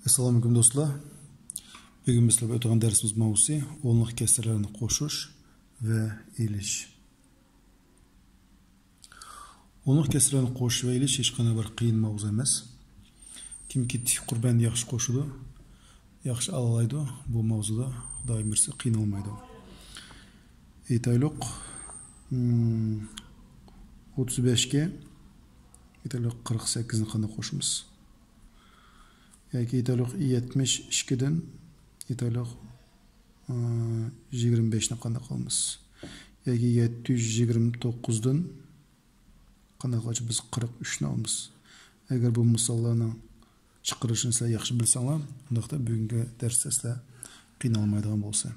Assalamu alaikum dostlar. Bugün bizler o'tgan dersimiz mavzusi o'nliq kasrlarni qo'shish va elish. O'nliq kasrlarni qo'shish va elish hech qanday bir qiyin mavzu emas. Kimki Qur'onni yaxshi qo'shadi, yaxshi anglaydi, bu mavzuda Xudoyim birsi qiynalmaydi. Aytaylik 35 ga aytaylik 48 ni qanday qo'shamiz? Yoki aytaylik 72 dan aytaylik 25 ni qanday qilamiz? Yoki 729 dan qanday qilib biz 43 ni olamiz? Agar bu misollarni chiqarishni sizlar yaxshi bilsanglar, undaqda bugungi darsda sizlar qiynalmaydigan bo'lsa.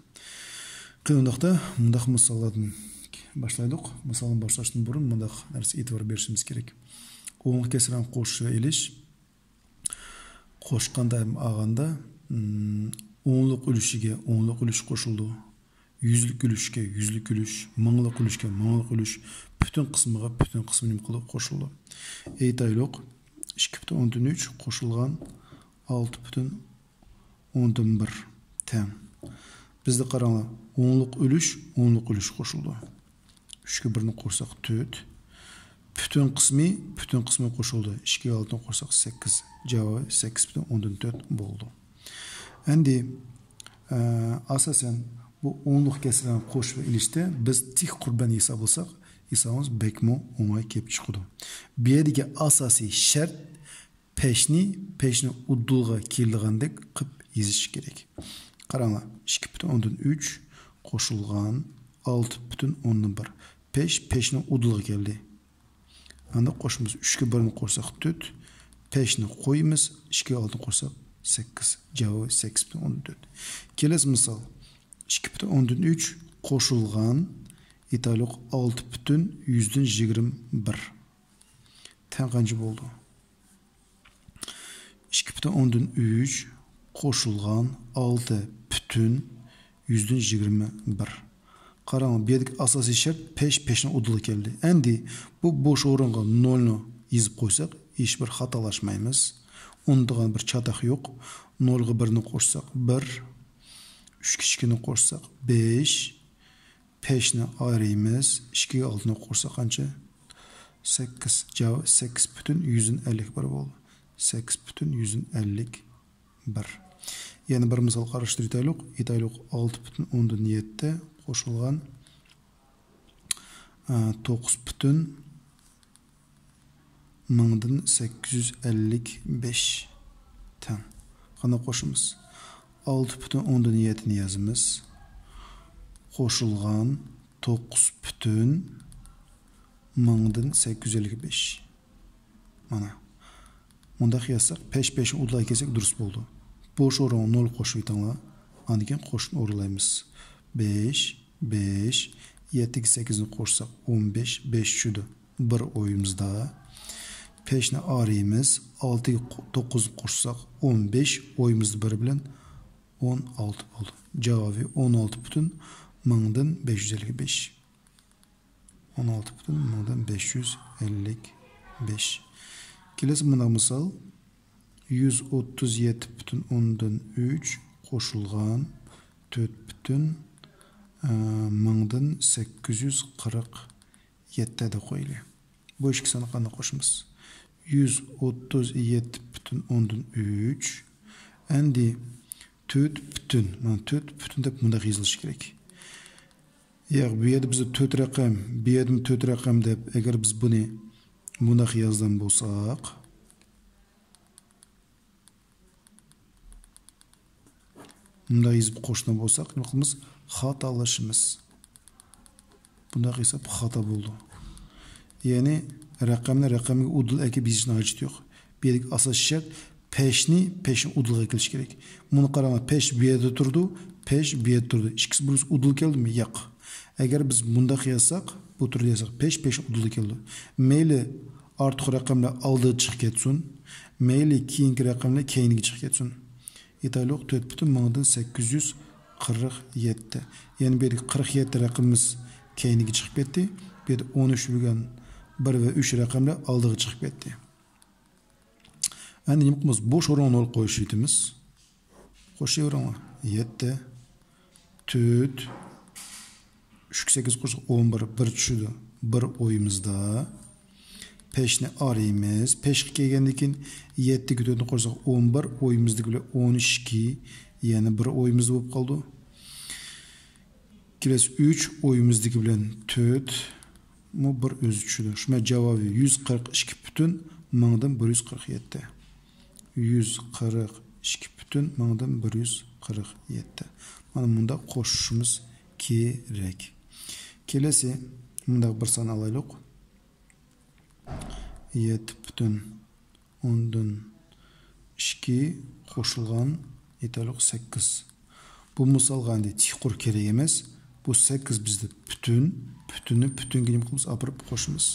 Undaqda mundaq misollardan boshlaylik. Misolni boshlashdan burun mundaq narsa e'tibor berishimiz kerak. O'nliq kasrlarni qo'shish va elish qo'shganda olganda o'nliq ulushiga o'nliq ulush qo'shildi. Yuzlik ulushga yuzlik ulush, minglik ulushga minglik ulush, butun qismiga butun qismini qilib qo'shildi. Aytaylik 2.3 qo'shilgan 6.1 teng. Bizda qaranglar, o'nliq ulush qo'shildi. 3 ga 1 ni qo'shsak 4. Bütün qismi qo'shildi. 2 ga 6 ni qo'shsak 8. Javob 8.4 bo'ldi. Endi asosan bu o'nliq kasrlarni qo'shib ilishda biz tik Qur'onni hisoblasak, hisobimiz bekmo o'ngay kelib chiqadi. Bu yerdagi asosiy shart peshni uddulga kelgandek qilib yozish kerak. Qaranglar, 2.3 qo'shilgan 6.1. Peshni uddulga keldi. Anda qo'shimiz 3 ga 1 ni qo'shsak 4, peshni qo'yimiz, 2 ga 6 ni qo'shsak 8. Javob 8.4. Kelasi misol 2.3 qo'shilgan aytaylik 6.121. Teng qancha bo'ldi? 2.3 qo'shilgan 6.121. Qarang, bu yerdagi asosiy shart peshni udul keldi. Endi bu bo'sh o'ringa 0 ni yozib qo'ysak, hech bir xatolashmaymiz. Undigan bir chataq yo'q. 0 ga 1 ni qo'shsak 1, 3 kichkini qo'shsak 5, peshni ayiramiz, 2 ga 6 ni qo'shsak qancha? 8. Javob 8.151 bo'ldi. 8.151. Yana bir misol qarashtiraylik. Aytaylik 6.7 qo'shilgan 9.855 teng. Qanday qo'shimiz? 6.7 ni yozamiz. Qo'shilgan 9.855. Mana. Bunda qiyassak pesh udlay kelsak durust bo'ldi. Bo'sh o'ringa 0 qo'shib aytinglar. Andan keyin qo'shni o'rlaymiz. 5, 7 ga 8 ni qo'shsak 15, 5 tushdi. 1 o'yimizda. Peshni araymiz, 6 ga 9 qo'shsak 15, o'yimizda 1 bilan 16 bo'ldi. Javobi 16.555. 16.555. Kelasi bunday misol 137.3 qo'shilgan 4.847 deb qo'yaylik. Bu ikkisini qanday qo'shamiz? 137.3 endi 4 deb bunda yozilishi kerak. Yo'q, bu yerda biz 4 raqam, bu yerda 4 raqam deb agar biz buni bunda yozgan bo'lsak, bunda yozib qo'shgan bo'lsak, nima qilamiz? Xatolashimiz. Bunda hisob xato bo'ldi. Ya'ni raqamga udul ekib yozishni hojati yo'q. Bu yerda asosiy shart peshni udulga kelish kerak. Buni qarang, pesh bu yerda turdi, pesh bu yerda turdi. Ikkisi birisi udul keldimi? Yo'q. Agar biz bunda qiyassak, bu turda yasak pesh udul keldi. Mayli ortiq raqamlar oldiga chiqib ketsin, mayli keyingi raqamlar keyinga chiqib ketsin. Aytaylik 4.847. Ya'ni bu yerda 47 raqamimiz keyinga chiqib ketdi. Bu yerda 13 bo'lgan 1 va 3 raqamlar oldiga chiqib ketdi. Endi nima qilamiz? Boş o'ringa 0 qo'yish deymiz. Qo'shaveramiz. 7 4 3 8 qo'shsak 11 1 tushdi. 1 o'yimizda. Peşni araymiz. Peşga kelgandan keyin 7 ga 4ni qo'shsak 11, o'yimizdagi bilan 12, ya'ni 1 o'yimizda bo'lib qoldi. Kelasi 3 o'yimizdagi bilan 4, bu 1 o'zi tushdi. Shuna javobi 142 butun mingdan 147. 142 butun mingdan 147. Mana bunda qo'shishimiz kerak. Kelasi bunda bir son alaylik. 7 butun 2 qo'shilgan aytaylik 8. Bu misolga endi tiqur kerak emas. Bu 8 bizde bütünü nima qilamiz? Apirib qo'shamiz.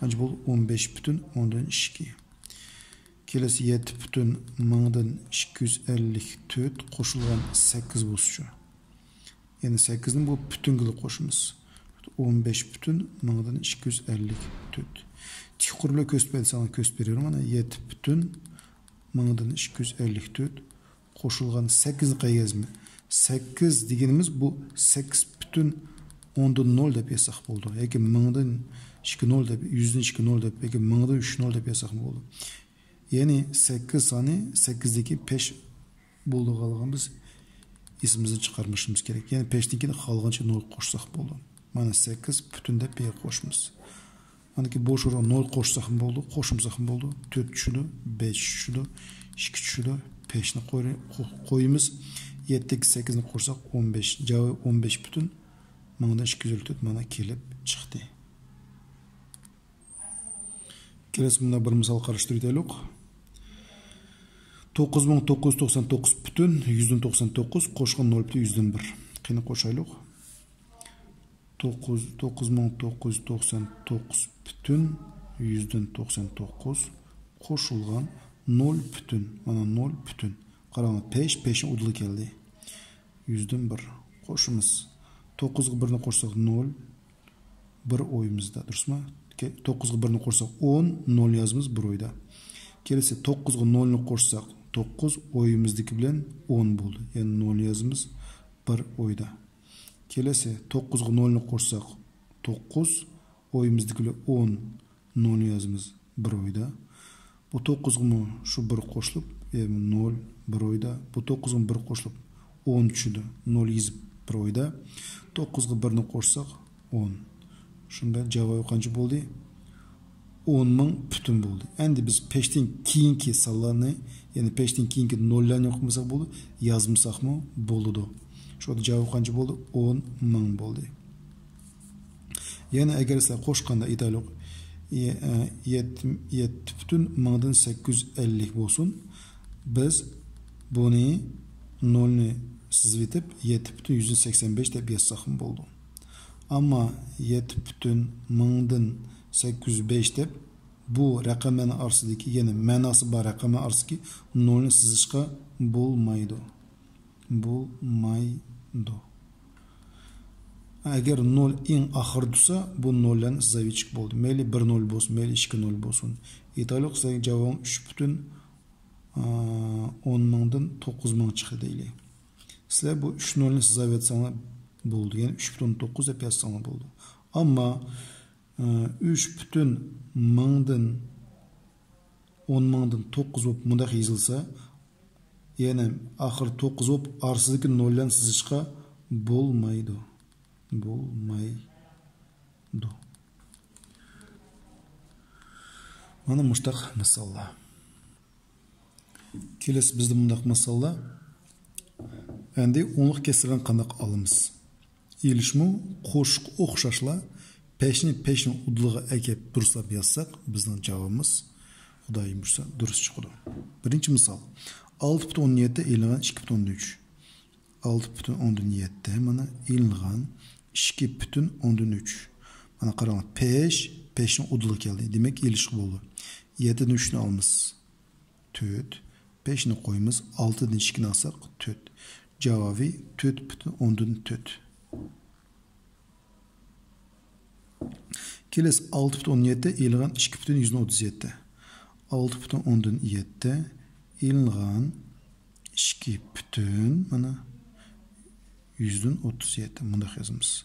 Qancha bo'ldi? 15 butun 2. Kelasi 7 butun mingdan 254 qo'shilgan 8 bo'lsa. Ya'ni 8 ni bu butunga qo'shamiz. 15 butun mingdan 254. Tiqurlar ko'rsatmaydi, sana ko'rsatib mana 7 butun mingdan 254 qo'shilgan 8 ni qaygazmi? 8 deganimiz bu 8 butun 0 deb yazsak bo'ldi. Yoki 1000dan 2 0 deb, 100dan 2 0 deb, yoki 1000dan 3 0 deb yazsak bo'ldi. Ya'ni 8 soni 8dagi pesh bo'lganligini biz ismimizni chiqarishimiz kerak. Ya'ni peshdan keyin qolgancha 0 qo'shsak bo'ldi. Mana 8 butun deb qo'shamiz. Manaki boş o'rin 0 qo'shsak ham bo'ldi, qo'shimsak ham bo'ldi. 4 tushdi, 5 tushdi, 2 tushdi, peshni qo'yimiz. 7 8 ni qo'shsak 15. Javob 15 butun mingdan 254 mana kelib chiqdi. Kelasi bunda bir misol qarashtiraylik. 9999 butun 199 qo'shgan 0.101. Qani qo'shaylik. 9999 butun 199 qo'shilgan 0 butun. Mana 0 butun. Qarang, peshni udli keldi. 101 qo'shimiz. 9 ga 1 ni qo'shsak 0. 1 o'yimizda, durustmi? 9 ga 1 ni qo'shsak 10, 0 yozamiz 1 o'yda. Kelasi 9 ga 0 ni qo'shsak 9 o'yimizdagi bilan 10 bo'ldi. Ya'ni 0 yozamiz 1 o'yda. Kelasi 9 ga 0 ni qo'shsak 9 o'yimizdagi bilan 10, 0 yozamiz 1 o'yda. Bu 9 ga shu 1 qo'shilib, 0 1 o'yda. Bu 9 ga 1 qo'shilib 10 tushdi. 0 yozib 1 o'yda. 9 ga 1 ni qo'shsak 10. Shunda javob qancha bo'ldi? 10,000 butun bo'ldi. Endi biz peshdan keyingi sonlarni, ya'ni peshdan keyingi nollarni o'qimasak bo'ldi, yozmasakmi bo'ladi. Shunda javob qancha bo'ldi? 10,000 bo'ldi. Ya'ni agar sizlar qo'shganda aytaylik 7 butun mingdan 850 bo'lsin, biz buni 0 ni sizib etib 7 butun 185 deb yozsak ham bo'ldi. Ammo 7 butun mingdan 805 deb bu raqamlarning orasidagi, ya'ni ma'nosi bor raqamlar orasidagi 0 ni sizishga bo'lmaydi. Bo'lmaydi. Agar 0 eng oxirda tursa, bu 0 larni sizavich bo'ldi. Mayli 1 0 bo'lsin, mayli 2 0 bo'lsin. Aytaylik, sizning javob 3 butun 10,000 dan 9,000 chiqdi deylik. Sizlar bu 3 0 ni sizab etsanglar bo'ldi. Ya'ni 3.9 deb yozsanglar bo'ldi. Ammo 3.1000 dan 10,000 dan 9 bo'lib bunday yozilsa, ya'ni oxir 9 bo'lib orasidagi 0 larni sizishga bo'lmaydi. Mana mushtaq misollar. Kelasi bizda bundaq misollar. Endi o'nliq kesirdan qanday olamiz? Elishmi qo'shiq o'xshashlar peshni udliga akib durustlab yozsak, bizning javobimiz xudoyim bo'lsa durust chiqadi. Birinchi misol. 6.17 e'lon 2.3. 6.17 mana e'lon 2.3. Mana qarang, peshni udli keldi. Demak, elish bo'ldi. 7 ni 3 ni olamiz. 4. 5 ni qo'yamiz. 6 ni 2 ni olsak 4. Javobi 4.4. Kelasi 6.17 e'lon 2.137. 6,7 ilingan 2 bütün mana 137 mundaq yazımız.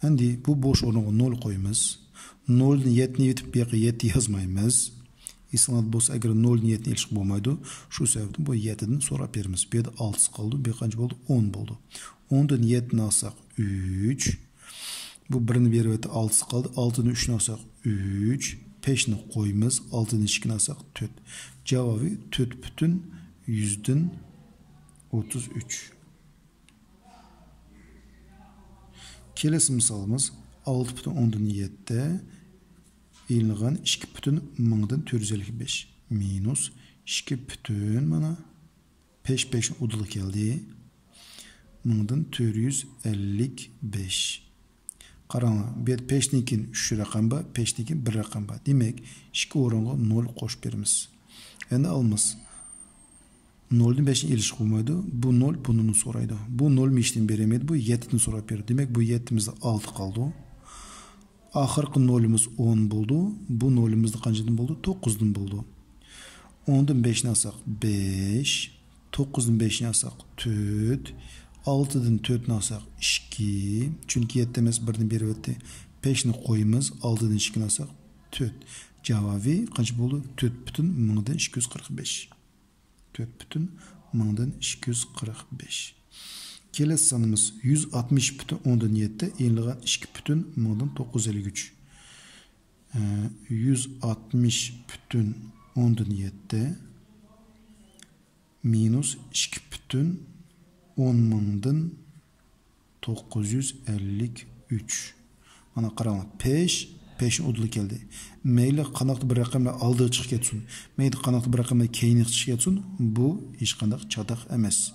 Endi bu boş o'ringa 0 qo'yamiz. 0 ni 7 ni yetib bu yoqqa 7 yozmaymiz. Isnat bo'lsa agar 0 ni 7 ni ilishib bo'lmaydi. Shu sababdan bu 7 dan so'rab beramiz. Bu yerda 6 qoldi, bu qancha bo'ldi? 10 bo'ldi. 10 dan 7 ni olsak 3. Bu 1 ni berib o'tdi, 6 qoldi. 6 ni 3 ni olsak 3. 5 ni qo'yamiz, 6 ni 2 ni olsak 4. Javobi 4 butun 100 dan 33. Kelesi misalımız 6,7 ilingan 2,455 minus 2 bütün mana 5 udulu geldi. Mыңдан 455. Qarаңlar, bu 5'nin 3 rakam ba, 5'nin 1 rakam ba. Demek 2 oranğa 0 qo'shib beramiz. Endi almaz. 0'dan 5'in ilişki olmaydı. Bu 0 bunun soraydı. Bu 0 işten beremedi. Bu 7'den sorap berdi. Demek bu 7'mizde 6 kaldı. Ahırkı 0'umuz 10 buldu. Bu 0'umuzda kaçdan buldu? 9'dan buldu. 10'dan 5'ini alsak 5. 9'dan 5'ini alsak 4. 6'dan 4'ini alsak 2. Çünkü 7'miz 1'den beri öttü. 5'ini koyumuz. 6'dan 2'ni alsak 4. Cevabı kaç buldu? 4 bütün 10'dan 245. 4 bütün 10'dan 245. Kelesi sanımız 160 bütün 10'dan 7 ilingan 2 bütün 10'dan 953. 160 bütün 10'dan 7 minus 2 bütün 10.000'dan 953. Mana qaranglar 5'in udulu keldi. Meyli qanaqlı bir raqamla aldığı çıkıp ketsin. Meyli qanaqlı bir raqamla keyini çıkıp ketsin. Bu hiç qanaq çataq emas.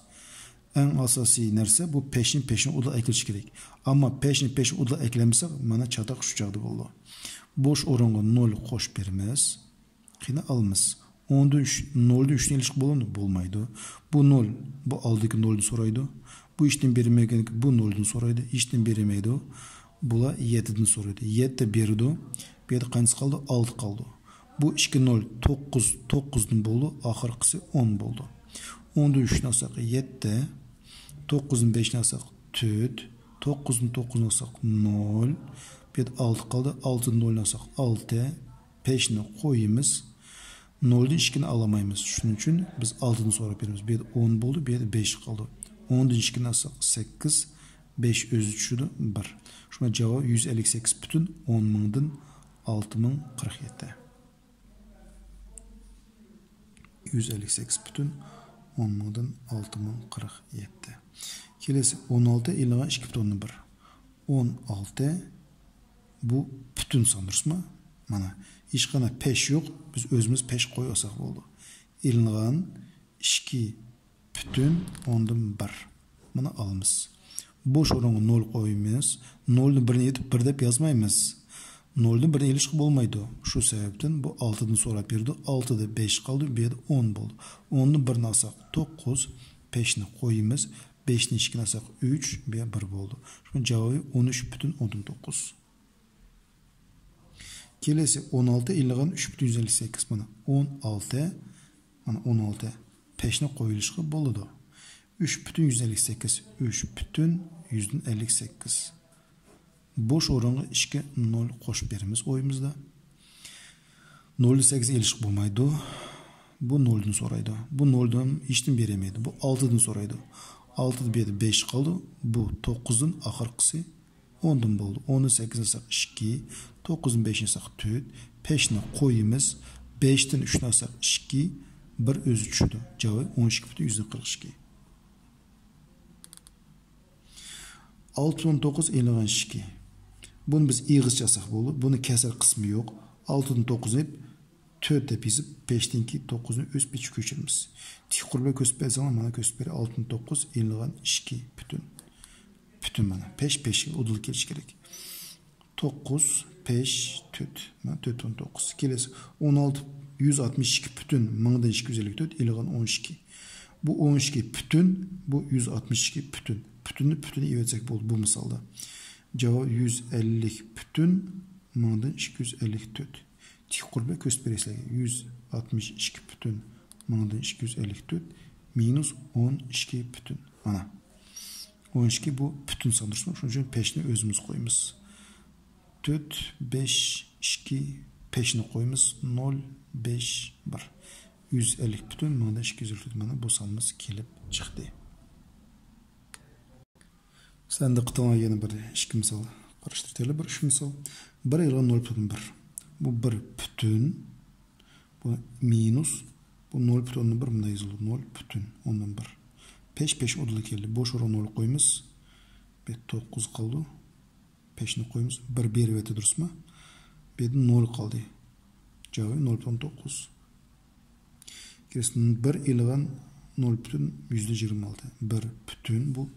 En asasi narsa bu peşin udulu ekiliş gerek. Ama peşin udulu eklemesek mana çataq şu çağda oldu. Boş oranga 0 qo'shib beramiz. Qina almız. 0'da 3'ün ilişki bulmaydı. Bu 0, bu aldaki 0'ını soraydı. Bu işten berilmeyken bu 0'ını soraydı. İşten berilmeydi. Bula 7'den soraydı. 7'de berdi. Bir yerde kaynısı kaldı? 6 kaldı. Bu 2 0, 9'dan buldu. Ahırkısı 10 buldu. 10'da 3'ünü alsak 7'de. 9'un 5'ini alsak 4. 9'un 9'unu alsak 0. Bir yerde 6 kaldı. 6'dan 0'unu alsak 6. 5'ini koyuyumuz. 0'dan 2'ni alamayız. Şunun için biz 6'dan sonra berimiz. Bir yerde 10 buldu. Bir yerde 5 kaldı. 10'dan 2'ni alsak 8. 5 öz 3'üdü 1. Şuna cevap 158 bütün 10.000'dan 6.047. 158 bütün 10.000'dan 6.047. Kelesi 16 ilingan 2 bütün 1. 16 bu bütün sanırız mı? Mana hiç qana peş yok. Biz özümüz peş koyuyorsak oldu. İlingan 2 bütün 10'dan 1. Mana alımız. Boş oranga 0 qo'yamiz. 0'ni 1'ni yetib 1 deb yozmaymiz. 0'dan 1'ni ilişki bo'lmaydi. Shu sababdan bu 6'dan so'rab berdi. 6'da 5 qoldi, bu yerda 10 bo'ldi. 10'ni 1'ni olsak 9, 5'ni qo'yamiz. 5'ni 2'ni olsak 3, bu yerda 1 bo'ldi. Shunga javobi 13,9. Kelesi 16 ilingan 3,158 mana 16 mana 16 5'ni qo'yilishga bo'ladi. 3,158 3,158. Boş oranı 2 0 qo'shib beramiz o'yimizda. 0,8 ilişki bo'lmaydi. Bu 0'dan so'raydi. Bu 0'dan hechdan bermaydi. Bu 6'dan so'raydi. 6'da bir yerda 5 qoldi. Bu 9'dan oxirgisi 10'dan bo'ldi. 10'ni 8 olsak 2, 9'ni 5 olsak 4, 5'ni qo'yamiz. 5'dan 3'ni olsak 2, 1 o'zi tushdi. Javob 12,142. 6,9 ilingan 2. Bunu biz iğiz yasak bo'ldi. Buni kasar qismi yo'q. 6,9 deb 4 deb yozib 5'dan 9'ni o'z pechi ko'chiramiz. Tik qurba ko'rsatib bersangiz mana ko'rsatib beri 6,9 ilingan 2 bütün mana 5 udul kelish kerak. 9 5 4 mana 4,9. Kelesi 16 162 bütün 10'dan 254 ilingan 12. Bu 12 bütün, bu 162 bütün. Bütünü etsek oldu bu misalda. Cevap 150 bütün 10'dan 254. Tik qurba ko'rsatib bersizlarga 100 62 бүтін 1254 минус 12 бүтін. Ана. 12 bu бүтін сан дұрыс па? Шоның үшін пешні өзіміз қоймыз. 4, 5, 2, пешні қоймыз. 0, 5, 1. 150 бүтін 1254 мана бұл санымыз келіп шықты. Сәнді қытылға ені бір ішкі мысал қарыштыртелі бір үш мысал. 1 елған 0,1. Бұл 1 бүтін. Бұл минус. Бұл 0,1 мұнда езілді. 0 бүтін 1. 5 odulu keldi. Boş oran 0 koyumuz. 9 kaldı. 5'ni koyumuz. 1 berip eti durusma. 0 kaldı. Cevabı 0,9. Kesin 1 ilgan 0,26. 1 bütün bu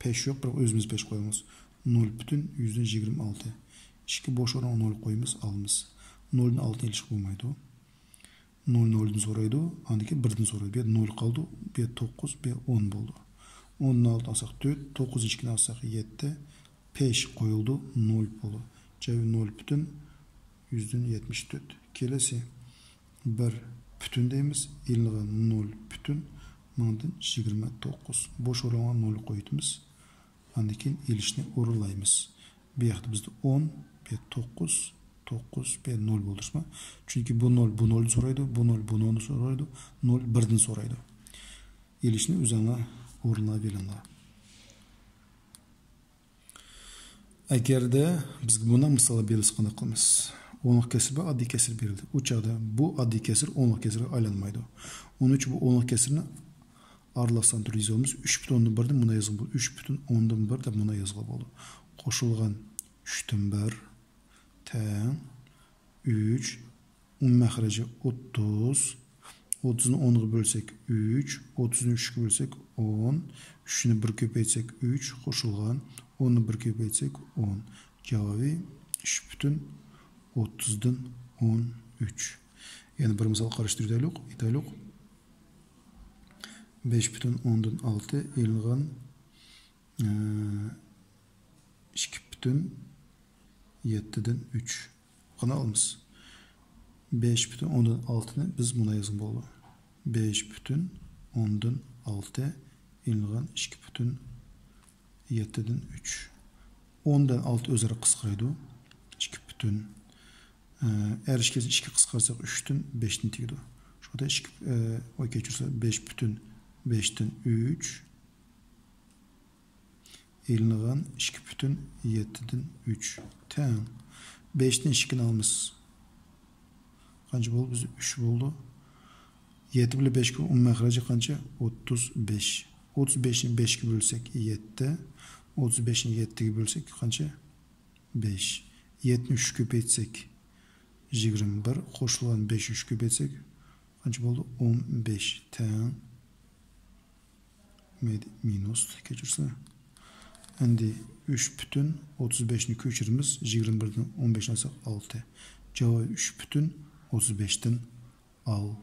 5 yok. Bırak özümüz 5 koyumuz. 0,26. 2 boş oran 0 koyumuz. Alımız. 0'ın altına ilişki bulmaydı o. 0'ın soraydı. Andaki 1'den soraydı. Bir 0 kaldı. Bir 9, bir 10 buldu. 10'dan altına alsak 4, 9 içkini alsak 7, 5 koyuldu. 0 buldu. Cevabı 0 bütün 174. Kelesi 1 bütün deyimiz. İlliğe 0 bütün 29. Boş orana 0 koyduğumuz. Andaki ilişkini orulayımız. Bir yakta bizde 10, bir 9, 9, bir 0 buldurma. Çünkü bu 0, bu 0'ı soraydı, bu 0, bu 0'ı soraydı, 0, 1'den soraydı. İlişkini üzerine orunlayabilirler. Eğer de biz buna misal belirsiz qana qılmız. Onluq kesir ve addi kesir verildi. Uçağda bu addi kesir onluq kesirge aylanmaydı. Onun için bu onluq kesirini aralasan türü yazılmış. 3,1'den buna yazılı buldu. 3,1 de buna yazılı buldu. Koşulgan 3'ten 1 ten 3 məxrəci 30 30'unu 10'a bölsek 3 30'unu 3'e bölsek 10 3'ünü 1 köpeytsek 3 koşulgan 10'unu 1 köpeytsek 10 cevabı 3,30'dan 13. Yani bir misal karıştırdık. 5,10'dan 6 ilgan 2,7'den 3. Qana alımız. 5,10'dan 6'nı biz buna yazın bolu. 5,10'dan 6 ilgan 2,7'den 3. 10'dan 6 özara qısqıraydı. 2,. Eğer işkesin 2 qısqarsak 3'ten 5'ten tegdi. Şurada 5,5'ten 3 ilgan 2,7'den 3. Tamam. 5'ten 2'ni almışız. Qancha oldu? Biz 3 oldu. 7 ile 5 məxrəci qancha? 35. 35'ni 5'e bölsek 7. 35'ni 7'ye bölsek qancha? 5. 73 köpeytsek 21. Qoşulgan 5 3 köpeytsek qancha oldu? 15. Tamam. Minus keçirsə. Endi 3,35'ni köçürümüz 21'den 15'e alsak 6. Cevabı 3,35'ten 6.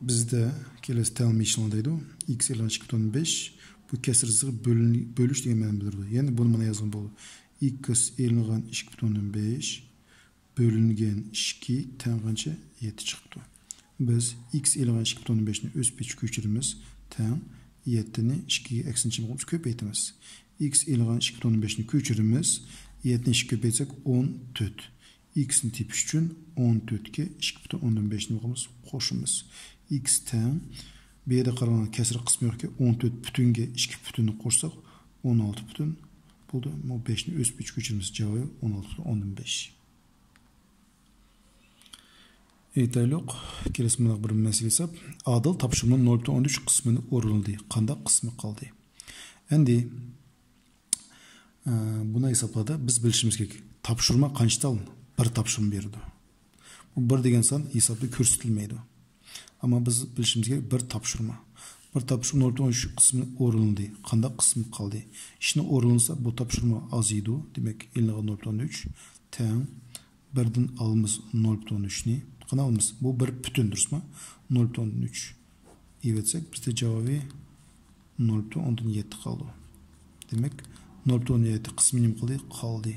Bizde kelesi telmi işlemdeydi. X elan 2,5. Bu kesir sığır bölüş degan ma'no bildirdi. Yani bunu mana yazgan bo'ldi. X elan 2,5 bölüngen 2 teng qancha 7 chiqdi. Biz X elan 2,5'ni o'z pech köçürümüz teng 7'ni 2'ye eksinci bulmuş köpeytimiz. X ilgan 2,5'ni köçürümüz 7'ni 2 köpeytsek 14. X'in tipi üçün 14'ke 2,5'ni bulmuş koşumuz. X ten bir yerde qaranan kesir kısmı yok ki 14 bütünge 2 bütünü koşsak 16 bütün buldu. Bu 5'ni öz pech köçürümüz cevabı 16,15. Eytaylık, kelesi bir mesele hesap. Adıl tapşırmanın 0,13 kısmını oruldu. Qanda kısmı kaldı. Endi buna hesapladı. Biz bilişimiz gerek. Tapşırma qancha alın? Bir tapşırma berdi. Bu bir degan san hesapda ko'rsatilmaydi. Ama biz bilişimiz gerek bir tapşırma. Bir tapşırma 0,13 kısmını oruldu. Qanda kısmı kaldı. İşine orulunsa bu tapşırma azıydı. Demek 0,13 ten birden alımız 0,13'ni qana alımız. Bu bir bütün durusma 0,13 etsek bizde cevabı 0,17 kaldı. Demek 0,17 kısmı ne kaldı? Kaldı.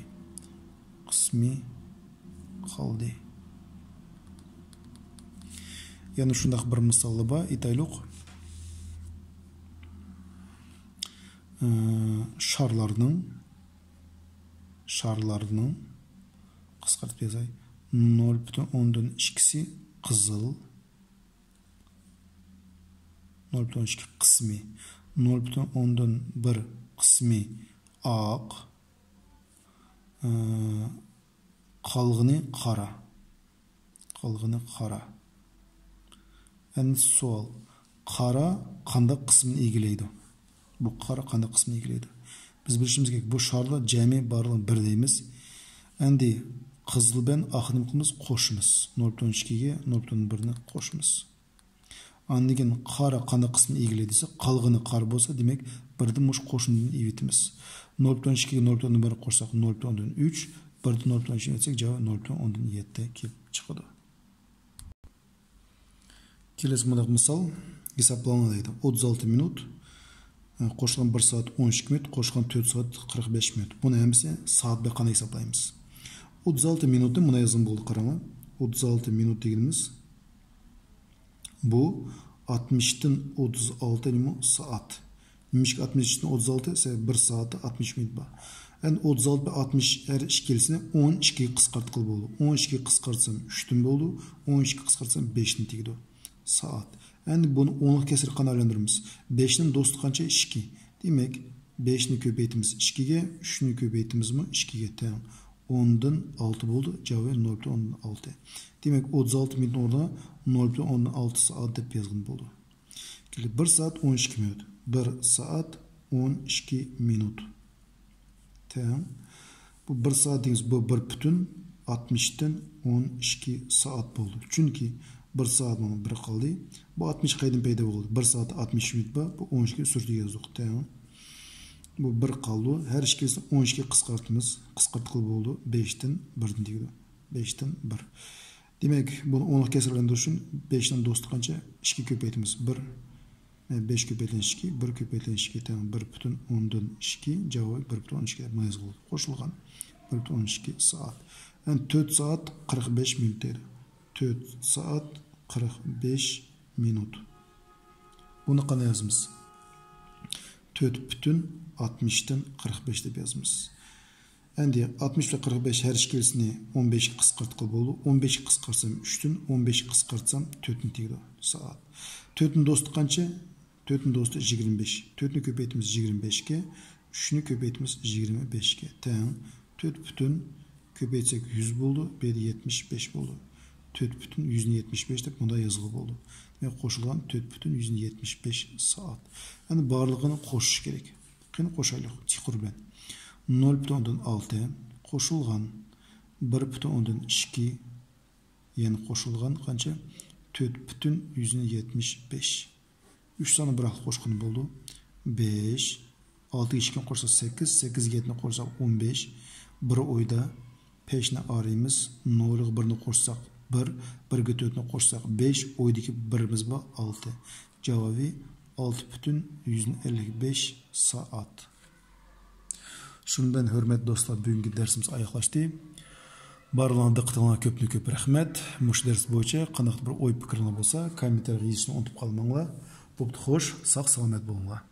Kısmı kaldı. Яны шундaq bir misалы бар, айтайлық. Шарларның қысқартып жазай. 0,2 қызыл, 0,2 қысмы, 0,1 қысмы ақ, қалғыны қара. Әнді суал. Қара қандай қысмын егілейді? Бұл қара қандай қысмын егілейді? Біз білішіміз керек, бұл шарлы жәме барлығын бір дейміз. Әнді қызыл бен ақының қымыз қошымыз. 0,2-ге 0,1-ні қошымыз. Андеген қара қандай қысмын егілейдісі, қалғыны қар болса, демек бірді мұш қошымдың еветіміз. 0,2-ге 0,1 қошсақ 0,3, бірді 0,2 етсек, жауы 0,7 келіп шығыды. Келесі мұнақ мысал, есапланады. 36 минут, қошылған 1 сағат 12 минут, қошылған 4 сағат 45 минут. Бұны әмісі сағат бе қана есаплаймыз. 36 минутты мұна yazым болды қараңа. 36 минут дегеніміз бұл 60-тен 36 немі сағат. Немешкі 60-тен 36 1 сағаты 60 минут ба. Ән 36 бе 60 әр ішкелісіне 12 қысқартқыл болды. 12 қысқартсам 3-тен болды, 12 қысқартсам 5-тен тегді сағат. Әнді бұны 10-лық кесір қана өлендіріміз. 5-нің досты қанша 2. Демек 5-ні көбейтіміз 2-ге, 3-ні көбейтіміз мұ 2-ге тәң. 10-дан 6 болды, жауы 0,6. Демек 36 минут ордына 0,6 сағат деп yazғын болды. 1 сағат 12 минут. 1 сағат 12 минут. Тәң. Бұл 1 сағат деңіз, бұл 1 бүтін 60-тен 12 сағат болды. Чүнки 1 сағат мұны 1 қалды. Бұл 60 қайдың пайда болды. 1 сағат 60 минут ба, бұл 12-ге сүрді ездік. Тәң. Бұл 1 қалды. Әр ішкелесін 12-ге қысқартымыз. Қысқартқыл болды. 5-тен 1-ден дегді. 5-тен 1. Демек, бұл 10-лық кесірлерінде үшін 5-тен досты қанша 2 көпейтіміз. 5 көпейтілен 2, 1 көпейтілен 2 тәң 1 бүтін 10-дан 2, жауы 1 бүтін 12 мұнайыз болды. Қошылған 1 бүтін 12 сағат. 4 сағат 45 минут деді. 4 сағат 45 минут. Бұны қана yazымыз. 4 бүтін 60-тен 45 деп yazымыз. Әнде 60-45 әр ішкелісіне 15 қысқартқыл болды. 15 қысқарсам 3-тен, 15 қысқартсам 4-тен тегді сағат. 4-тің досты қанша? 4-тің досты 25. 4-ні көбейтіміз 25-ке, 3-ні көбейтіміз 25-ке. Тәң 4 бүтін көбейтсек 100 болды, бері 75 болды. 4 бүтін 175 деп мұнда yazғы болды. Қошылған 4 бүтін 175 сағат. Әні барлығыны қошыш керек. Қиын қошайлық, тиқұрбен. 0,6 қошылған 1,2 яғни қошылған қанша 4,175. 3 саны бірақ қошқын болды. 5 6 ешкен қорса 8, 8 етіні қорса 15. Бір ойда пешіні араймыз. 0-ғы біріні қорсақ 1, 1-ге 4-ні қорсақ 5, ойдекі біріміз ба 6. Жауабы 6,155 сағат. Шундан hürmet dostlar, бүгінгі дәрсіміз аяқлашты. Барлығына диққатыңызға көп рахмет. Мұш дәрс бойынша қандай бір ой пікіріңіз болса, комментарий жазуды ұмытып қалмаңыздар. Бопты хош, сақ саламат болыңыздар.